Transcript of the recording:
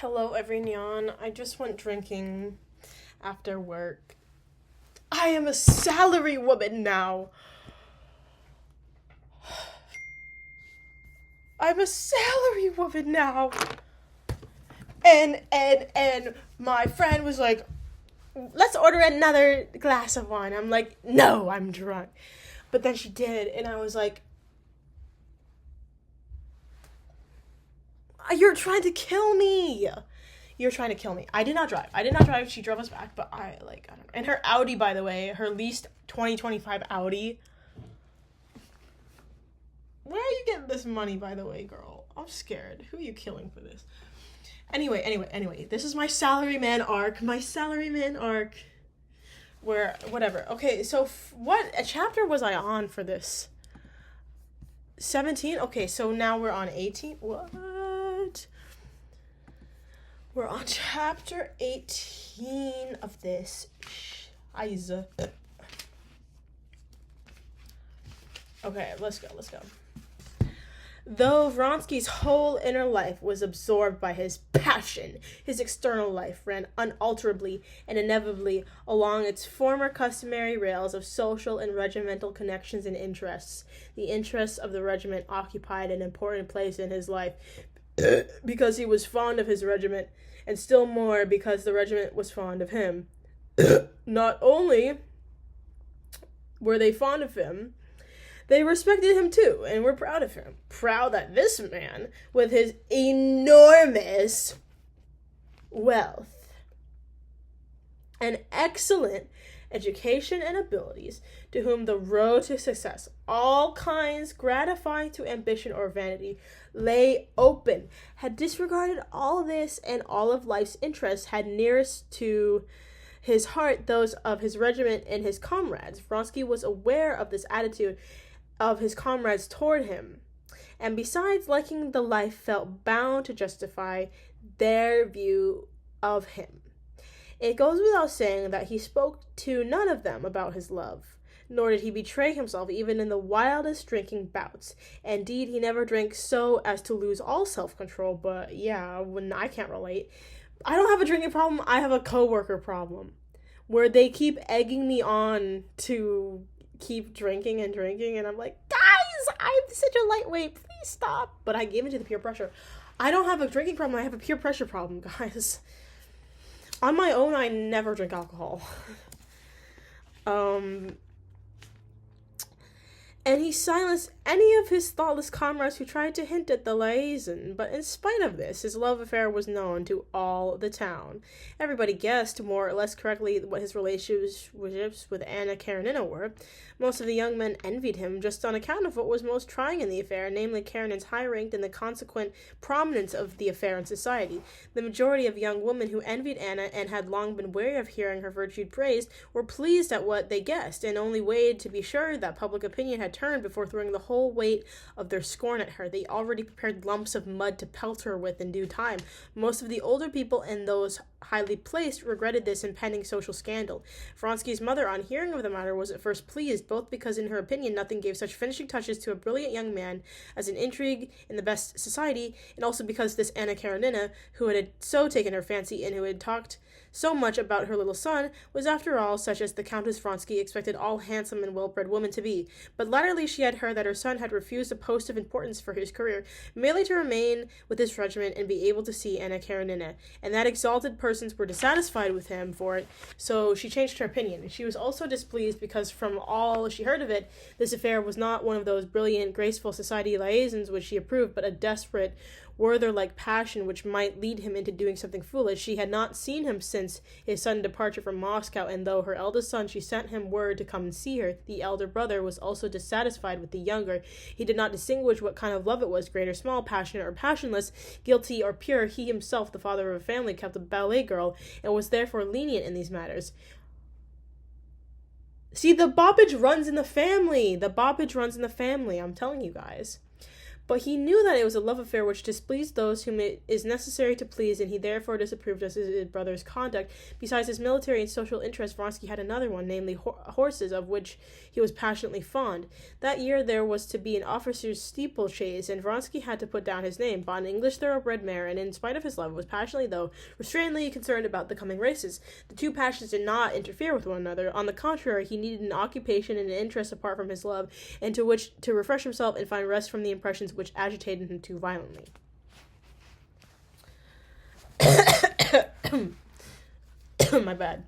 Hello, everyone. I just went drinking after work. I am a salary woman now. I'm a salary woman now. And my friend was like, let's order another glass of wine. I'm like, no, I'm drunk. But then she did, and I was like, you're trying to kill me. You're trying to kill me. I did not drive. She drove us back, but I don't know. And her Audi, by the way, her leased 2025 Audi. Where are you getting this money, by the way, girl? I'm scared. Who are you killing for this? Anyway. This is my salaryman arc. Where, whatever. Okay, so what chapter was I on for this? 17? Okay, so now we're on 18. What? We're on chapter 18 of this. Scheiße. Okay, let's go. Though Vronsky's whole inner life was absorbed by his passion, his external life ran unalterably and inevitably along its former customary rails of social and regimental connections and interests. The interests of the regiment occupied an important place in his life because he was fond of his regiment, and still more because the regiment was fond of him. Not only were they fond of him, they respected him too, and were proud of him. Proud that this man, with his enormous wealth and excellent education and abilities, to whom the road to success, all kinds gratifying to ambition or vanity, lay open, had disregarded all this and all of life's interests, had nearest to his heart those of his regiment and his comrades. Vronsky was aware of this attitude of his comrades toward him, and besides liking the life, felt bound to justify their view of him. It goes without saying that he spoke to none of them about his love, nor did he betray himself even in the wildest drinking bouts. Indeed, he never drank so as to lose all self-control, but yeah, when I can't relate. I don't have a drinking problem, I have a coworker problem, where they keep egging me on to keep drinking, and I'm like, guys, I'm such a lightweight, please stop. But I gave into the peer pressure. I don't have a drinking problem, I have a peer pressure problem, guys. On my own, I never drink alcohol. And he silenced any of his thoughtless comrades who tried to hint at the liaison, but in spite of this, his love affair was known to all the town. Everybody guessed, more or less correctly, what his relationships with Anna Karenina were. Most of the young men envied him just on account of what was most trying in the affair, namely Karenin's high rank and the consequent prominence of the affair in society. The majority of young women who envied Anna and had long been weary of hearing her virtue praised were pleased at what they guessed, and only waited to be sure that public opinion had turned before throwing the whole weight of their scorn at her. They already prepared lumps of mud to pelt her with in due time. Most of the older people and those highly placed regretted this impending social scandal. Vronsky's mother, on hearing of the matter, was at first pleased, both because in her opinion nothing gave such finishing touches to a brilliant young man as an intrigue in the best society, and also because this Anna Karenina, who had so taken her fancy and who had talked so much about her little son, was after all such as the Countess Vronsky expected all handsome and well-bred women to be. But latterly she had heard that her son had refused a post of importance for his career, merely to remain with his regiment and be able to see Anna Karenina, and that exalted persons were dissatisfied with him for it, so she changed her opinion. She was also displeased because from all she heard of it, this affair was not one of those brilliant, graceful society liaisons which she approved, but a desperate, Werther-like passion which might lead him into doing something foolish. She had not seen him since his sudden departure from Moscow, and though her eldest son, she sent him word to come and see her. The elder brother was also dissatisfied with the younger. He did not distinguish what kind of love it was, great or small, passionate or passionless, guilty or pure. He himself, the father of a family, kept a ballet girl, and was therefore lenient in these matters. See, the boppage runs in the family. I'm telling you guys. But he knew that it was a love affair which displeased those whom it is necessary to please, and he therefore disapproved of his brother's conduct. Besides his military and social interests, Vronsky had another one, namely horses, of which he was passionately fond. That year there was to be an officer's steeplechase, and Vronsky had to put down his name, bought an English thoroughbred mare, and in spite of his love, was passionately, though restrainedly, concerned about the coming races. The two passions did not interfere with one another. On the contrary, he needed an occupation and an interest apart from his love, and to which to refresh himself and find rest from the impressions which agitated him too violently. My bad.